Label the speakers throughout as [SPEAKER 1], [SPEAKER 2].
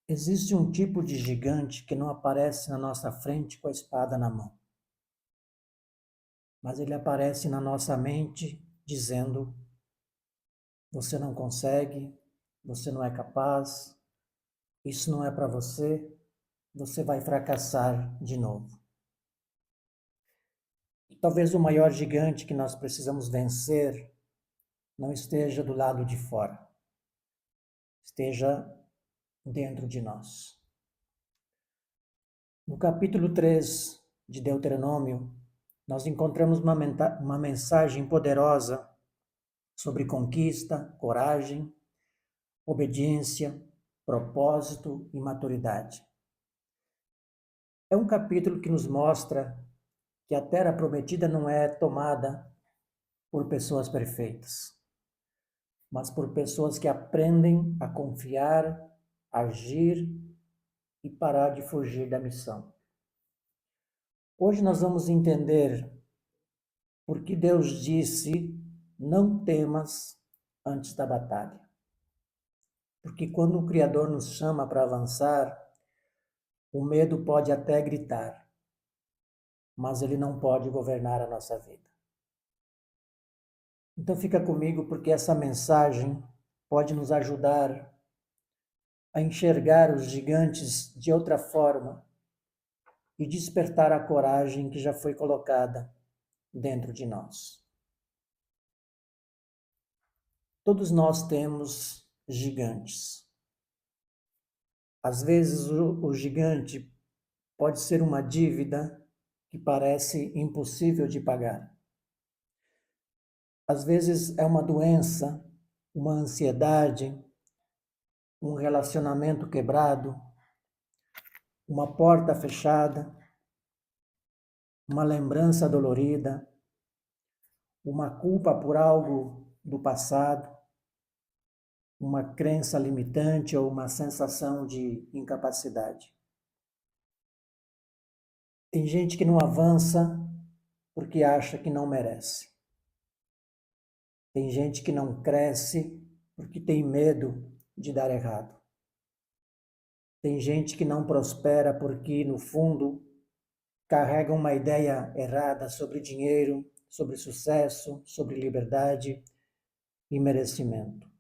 [SPEAKER 1] Existe um tipo de gigante que não aparece na nossa frente com a espada na mão, mas ele aparece na nossa mente dizendo: você não consegue, você não é capaz, isso não é para você, você vai fracassar de novo. E talvez o maior gigante que nós precisamos vencer não esteja do lado de fora, esteja dentro de nós. No capítulo 3 de Deuteronômio, nós encontramos uma mensagem poderosa sobre conquista, coragem, obediência, propósito e maturidade. É um capítulo que nos mostra que a terra prometida não é tomada por pessoas perfeitas, mas por pessoas que aprendem a confiar, agir e parar de fugir da missão. Hoje nós vamos entender por que Deus disse: não temas antes da batalha. Porque quando o Criador nos chama para avançar, o medo pode até gritar, mas ele não pode governar a nossa vida. Então fica comigo, porque essa mensagem pode nos ajudar a enxergar os gigantes de outra forma e despertar a coragem que já foi colocada dentro de nós. Todos nós temos gigantes. Às vezes o gigante pode ser uma dívida que parece impossível de pagar. Às vezes é uma doença, uma ansiedade, um relacionamento quebrado, uma porta fechada, uma lembrança dolorida, uma culpa por algo do passado, uma crença limitante ou uma sensação de incapacidade. Tem gente que não avança porque acha que não merece. Tem gente que não cresce porque tem medo de dar errado. Tem gente que não prospera porque, no fundo, carrega uma ideia errada sobre dinheiro, sobre sucesso, sobre liberdade e merecimento.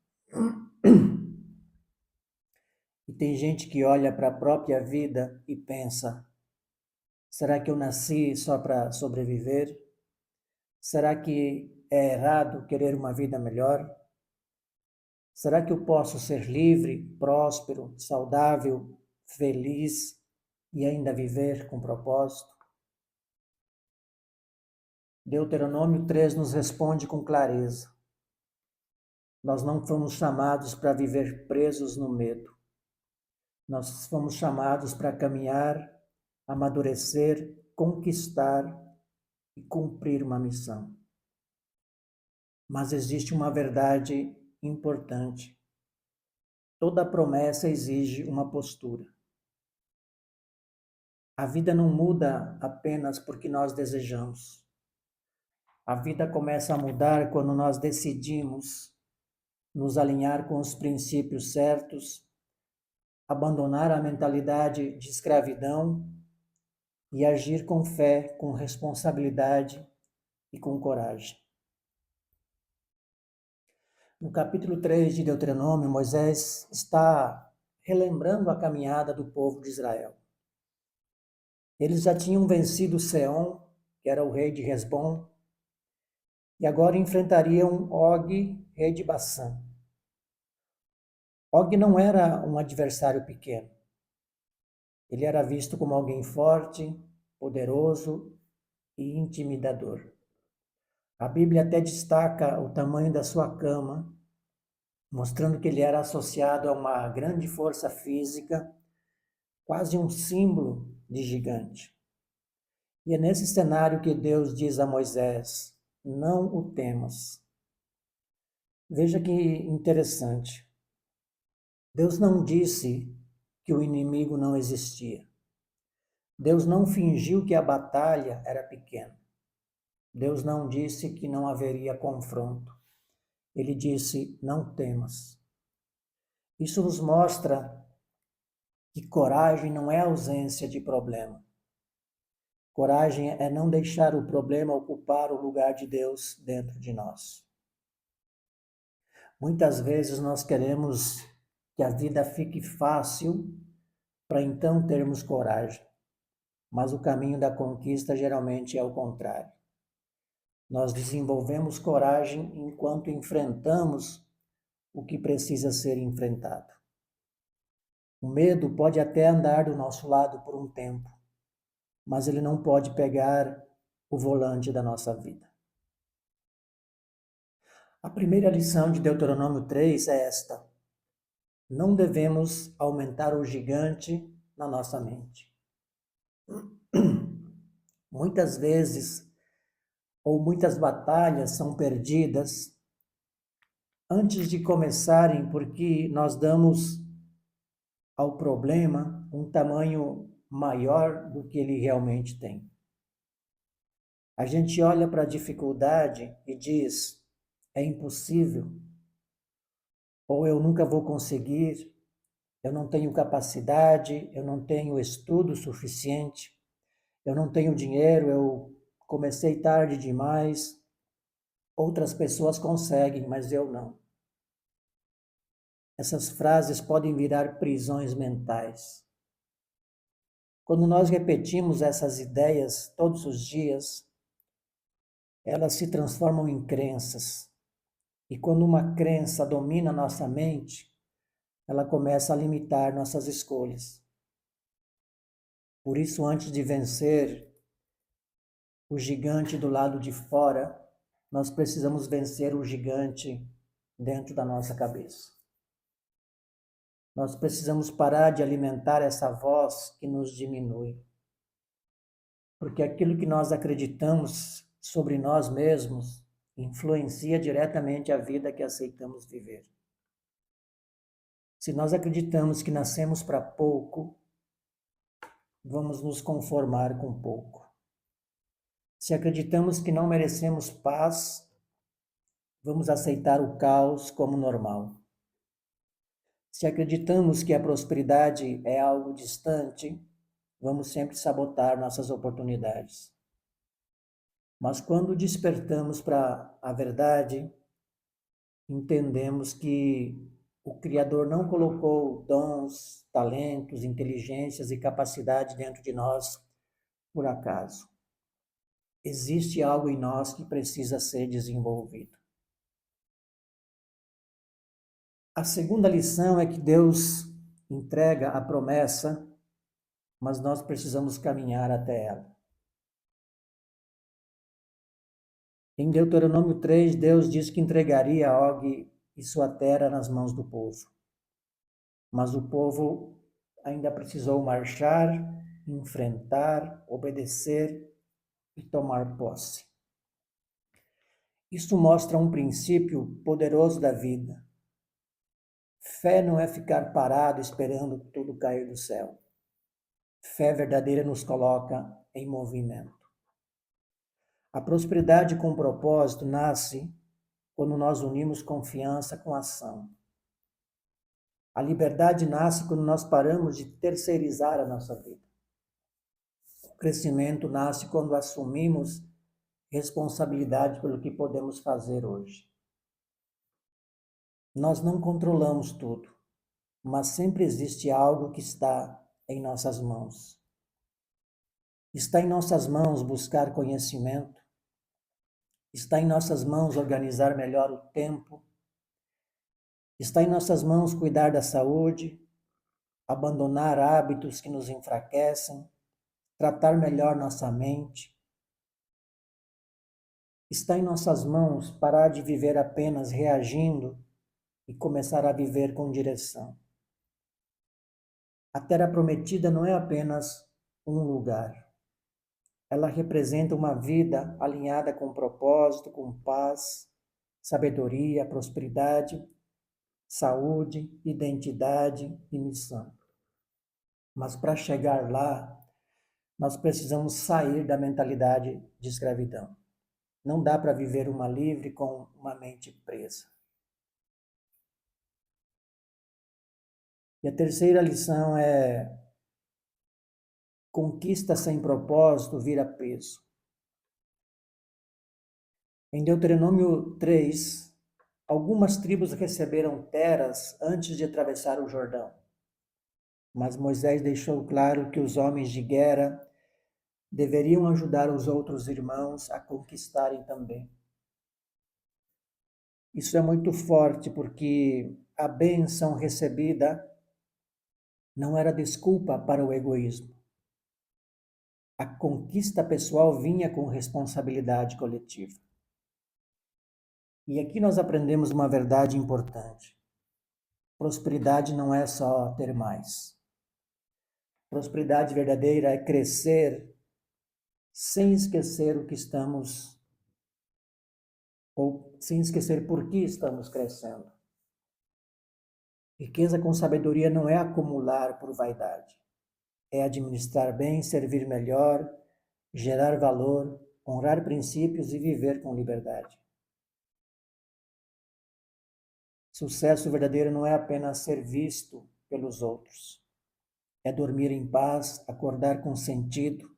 [SPEAKER 1] E tem gente que olha para a própria vida e pensa: será que eu nasci só para sobreviver? Será que é errado querer uma vida melhor? Será que eu posso ser livre, próspero, saudável, feliz e ainda viver com propósito? Deuteronômio 3 nos responde com clareza. Nós não fomos chamados para viver presos no medo. Nós fomos chamados para caminhar, amadurecer, conquistar e cumprir uma missão. Mas existe uma verdade importante. Toda promessa exige uma postura. A vida não muda apenas porque nós desejamos. A vida começa a mudar quando nós decidimos nos alinhar com os princípios certos, abandonar a mentalidade de escravidão e agir com fé, com responsabilidade e com coragem. No capítulo 3 de Deuteronômio, Moisés está relembrando a caminhada do povo de Israel. Eles já tinham vencido Seom, que era o rei de Hesbom, e agora enfrentariam Og, rei de Bassã. Og não era um adversário pequeno. Ele era visto como alguém forte, poderoso e intimidador. A Bíblia até destaca o tamanho da sua cama, mostrando que ele era associado a uma grande força física, quase um símbolo de gigante. E é nesse cenário que Deus diz a Moisés: não o temas. Veja que interessante. Deus não disse que o inimigo não existia. Deus não fingiu que a batalha era pequena. Deus não disse que não haveria confronto. Ele disse: não temas. Isso nos mostra que coragem não é ausência de problema. Coragem é não deixar o problema ocupar o lugar de Deus dentro de nós. Muitas vezes nós queremos que a vida fique fácil para então termos coragem, mas o caminho da conquista geralmente é o contrário. Nós desenvolvemos coragem enquanto enfrentamos o que precisa ser enfrentado. O medo pode até andar do nosso lado por um tempo, mas ele não pode pegar o volante da nossa vida. A primeira lição de Deuteronômio 3 é esta: não devemos aumentar o gigante na nossa mente. Muitas vezes, ou muitas batalhas são perdidas antes de começarem porque nós damos ao problema um tamanho maior do que ele realmente tem. A gente olha para a dificuldade e diz: é impossível, ou eu nunca vou conseguir, eu não tenho capacidade, eu não tenho estudo suficiente, eu não tenho dinheiro, eu comecei tarde demais. Outras pessoas conseguem, mas eu não. Essas frases podem virar prisões mentais. Quando nós repetimos essas ideias todos os dias, elas se transformam em crenças. E quando uma crença domina nossa mente, ela começa a limitar nossas escolhas. Por isso, antes de vencer o gigante do lado de fora, nós precisamos vencer o gigante dentro da nossa cabeça. Nós precisamos parar de alimentar essa voz que nos diminui. Porque aquilo que nós acreditamos sobre nós mesmos influencia diretamente a vida que aceitamos viver. Se nós acreditamos que nascemos para pouco, vamos nos conformar com pouco. Se acreditamos que não merecemos paz, vamos aceitar o caos como normal. Se acreditamos que a prosperidade é algo distante, vamos sempre sabotar nossas oportunidades. Mas quando despertamos para a verdade, entendemos que o Criador não colocou dons, talentos, inteligências e capacidade dentro de nós por acaso. Existe algo em nós que precisa ser desenvolvido. A segunda lição é que Deus entrega a promessa, mas nós precisamos caminhar até ela. Em Deuteronômio 3, Deus diz que entregaria Og e sua terra nas mãos do povo. Mas o povo ainda precisou marchar, enfrentar, obedecer e tomar posse. Isso mostra um princípio poderoso da vida. Fé não é ficar parado esperando tudo cair do céu. Fé verdadeira nos coloca em movimento. A prosperidade com propósito nasce quando nós unimos confiança com ação. A liberdade nasce quando nós paramos de terceirizar a nossa vida. O crescimento nasce quando assumimos responsabilidade pelo que podemos fazer hoje. Nós não controlamos tudo, mas sempre existe algo que está em nossas mãos. Está em nossas mãos buscar conhecimento. Está em nossas mãos organizar melhor o tempo. Está em nossas mãos cuidar da saúde, abandonar hábitos que nos enfraquecem, tratar melhor nossa mente. Está em nossas mãos parar de viver apenas reagindo e começar a viver com direção. A Terra Prometida não é apenas um lugar. Ela representa uma vida alinhada com propósito, com paz, sabedoria, prosperidade, saúde, identidade e missão. Mas para chegar lá, nós precisamos sair da mentalidade de escravidão. Não dá para viver uma livre com uma mente presa. E a terceira lição é: conquista sem propósito vira peso. Em Deuteronômio 3, algumas tribos receberam terras antes de atravessar o Jordão. Mas Moisés deixou claro que os homens de guerra deveriam ajudar os outros irmãos a conquistarem também. Isso é muito forte porque a bênção recebida não era desculpa para o egoísmo. A conquista pessoal vinha com responsabilidade coletiva. E aqui nós aprendemos uma verdade importante. Prosperidade não é só ter mais. Prosperidade verdadeira é crescer sem esquecer o que estamos, ou sem esquecer por que estamos crescendo. Riqueza com sabedoria não é acumular por vaidade. É administrar bem, servir melhor, gerar valor, honrar princípios e viver com liberdade. Sucesso verdadeiro não é apenas ser visto pelos outros. É dormir em paz, acordar com sentido,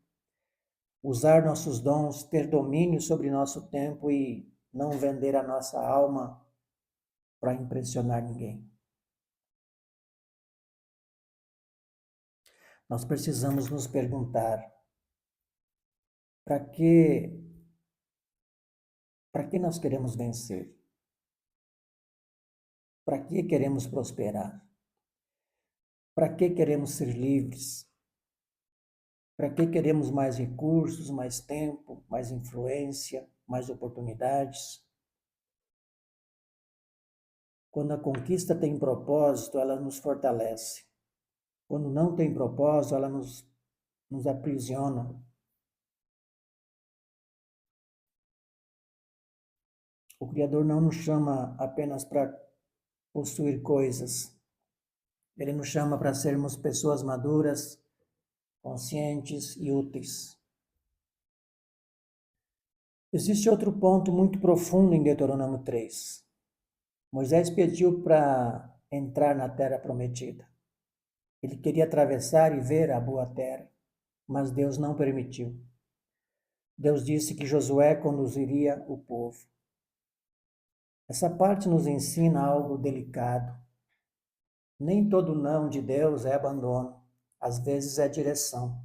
[SPEAKER 1] usar nossos dons, ter domínio sobre nosso tempo e não vender a nossa alma para impressionar ninguém. Nós precisamos nos perguntar: para que nós queremos vencer? Para que queremos prosperar? Para que queremos ser livres? Para que queremos mais recursos, mais tempo, mais influência, mais oportunidades? Quando a conquista tem propósito, ela nos fortalece. Quando não tem propósito, ela nos aprisiona. O Criador não nos chama apenas para possuir coisas. Ele nos chama para sermos pessoas maduras, conscientes e úteis. Existe outro ponto muito profundo em Deuteronômio 3. Moisés pediu para entrar na terra prometida. Ele queria atravessar e ver a boa terra, mas Deus não permitiu. Deus disse que Josué conduziria o povo. Essa parte nos ensina algo delicado. Nem todo não de Deus é abandono, às vezes é direção.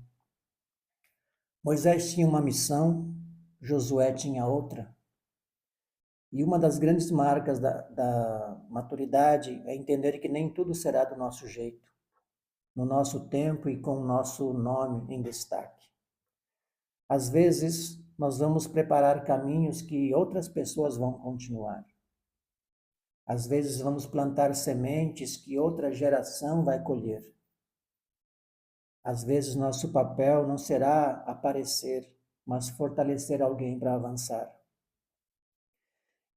[SPEAKER 1] Moisés tinha uma missão, Josué tinha outra. E uma das grandes marcas da maturidade é entender que nem tudo será do nosso jeito, no nosso tempo e com o nosso nome em destaque. Às vezes, nós vamos preparar caminhos que outras pessoas vão continuar. Às vezes, vamos plantar sementes que outra geração vai colher. Às vezes, nosso papel não será aparecer, mas fortalecer alguém para avançar.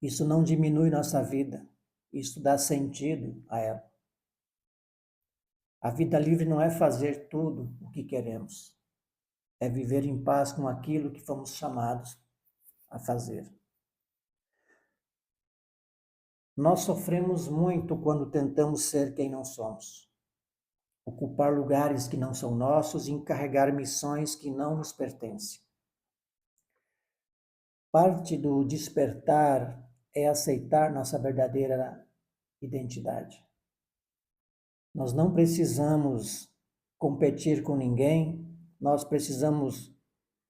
[SPEAKER 1] Isso não diminui nossa vida, isso dá sentido a ela. A vida livre não é fazer tudo o que queremos, é viver em paz com aquilo que fomos chamados a fazer. Nós sofremos muito quando tentamos ser quem não somos, ocupar lugares que não são nossos e encarregar missões que não nos pertencem. Parte do despertar é aceitar nossa verdadeira identidade. Nós não precisamos competir com ninguém, nós precisamos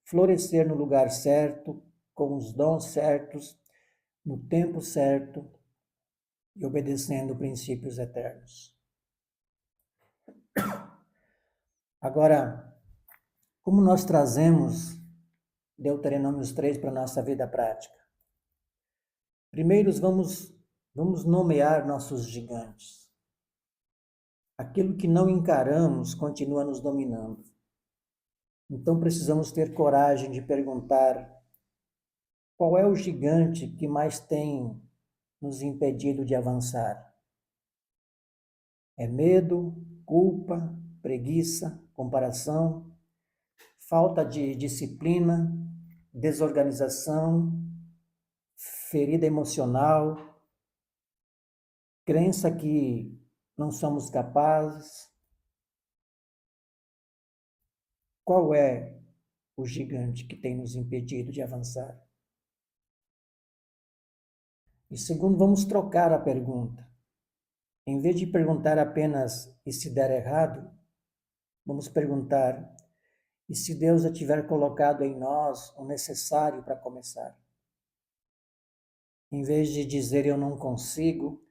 [SPEAKER 1] florescer no lugar certo, com os dons certos, no tempo certo e obedecendo princípios eternos. Agora, como nós trazemos Deuteronômio 3 para a nossa vida prática? Primeiro, vamos nomear nossos gigantes. Aquilo que não encaramos continua nos dominando. Então precisamos ter coragem de perguntar: qual é o gigante que mais tem nos impedido de avançar? É medo, culpa, preguiça, comparação, falta de disciplina, desorganização, ferida emocional, crença que não somos capazes. Qual é o gigante que tem nos impedido de avançar? E segundo, vamos trocar a pergunta. Em vez de perguntar apenas e se der errado, vamos perguntar: e se Deus já tiver colocado em nós o necessário para começar? Em vez de dizer eu não consigo,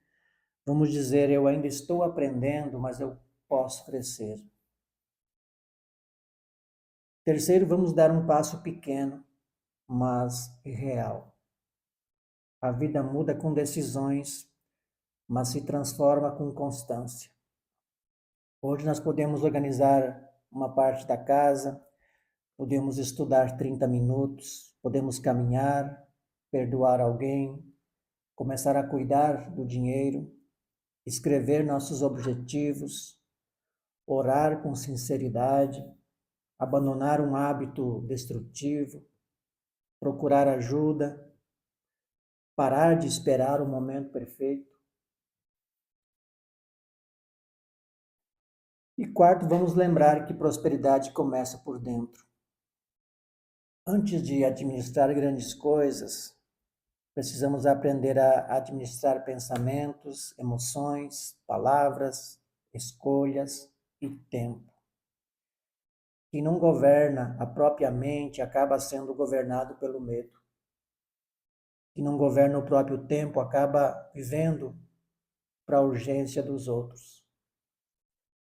[SPEAKER 1] vamos dizer eu ainda estou aprendendo, mas eu posso crescer. Terceiro, vamos dar um passo pequeno, mas real. A vida muda com decisões, mas se transforma com constância. Hoje nós podemos organizar uma parte da casa, podemos estudar 30 minutos, podemos caminhar, perdoar alguém, começar a cuidar do dinheiro, escrever nossos objetivos, orar com sinceridade, abandonar um hábito destrutivo, procurar ajuda, parar de esperar o momento perfeito. E quarto, vamos lembrar que prosperidade começa por dentro. Antes de administrar grandes coisas, precisamos aprender a administrar pensamentos, emoções, palavras, escolhas e tempo. Quem não governa a própria mente acaba sendo governado pelo medo. Quem não governa o próprio tempo acaba vivendo para a urgência dos outros.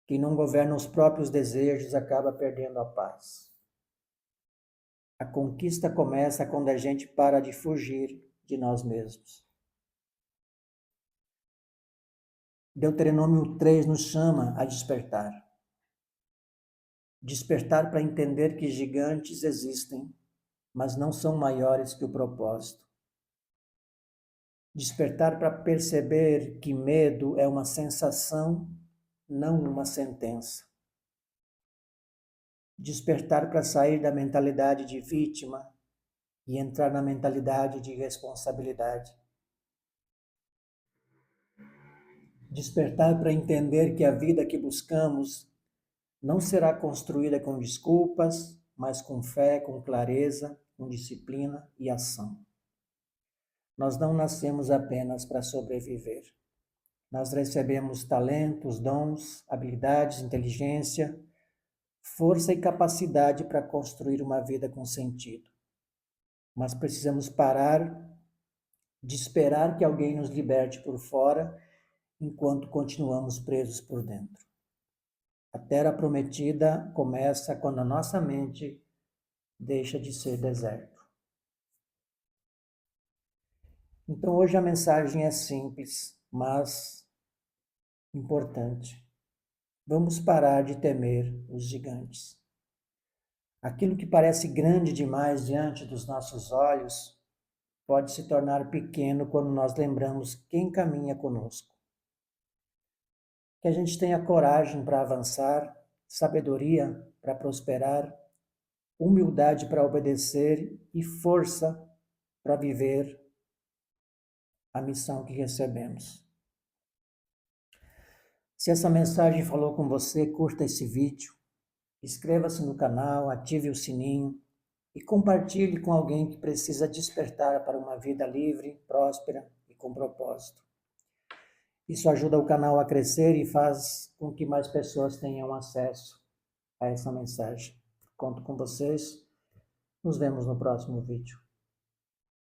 [SPEAKER 1] Quem não governa os próprios desejos acaba perdendo a paz. A conquista começa quando a gente para de fugir de nós mesmos. Deuteronômio 3 nos chama a despertar. Despertar para entender que gigantes existem, mas não são maiores que o propósito. Despertar para perceber que medo é uma sensação, não uma sentença. Despertar para sair da mentalidade de vítima e entrar na mentalidade de responsabilidade. Despertar para entender que a vida que buscamos não será construída com desculpas, mas com fé, com clareza, com disciplina e ação. Nós não nascemos apenas para sobreviver. Nós recebemos talentos, dons, habilidades, inteligência, força e capacidade para construir uma vida com sentido. Mas precisamos parar de esperar que alguém nos liberte por fora, enquanto continuamos presos por dentro. A terra prometida começa quando a nossa mente deixa de ser deserto. Então hoje a mensagem é simples, mas importante. Vamos parar de temer os gigantes. Aquilo que parece grande demais diante dos nossos olhos pode se tornar pequeno quando nós lembramos quem caminha conosco. Que a gente tenha coragem para avançar, sabedoria para prosperar, humildade para obedecer e força para viver a missão que recebemos. Se essa mensagem falou com você, curta esse vídeo, inscreva-se no canal, ative o sininho e compartilhe com alguém que precisa despertar para uma vida livre, próspera e com propósito. Isso ajuda o canal a crescer e faz com que mais pessoas tenham acesso a essa mensagem. Conto com vocês. Nos vemos no próximo vídeo.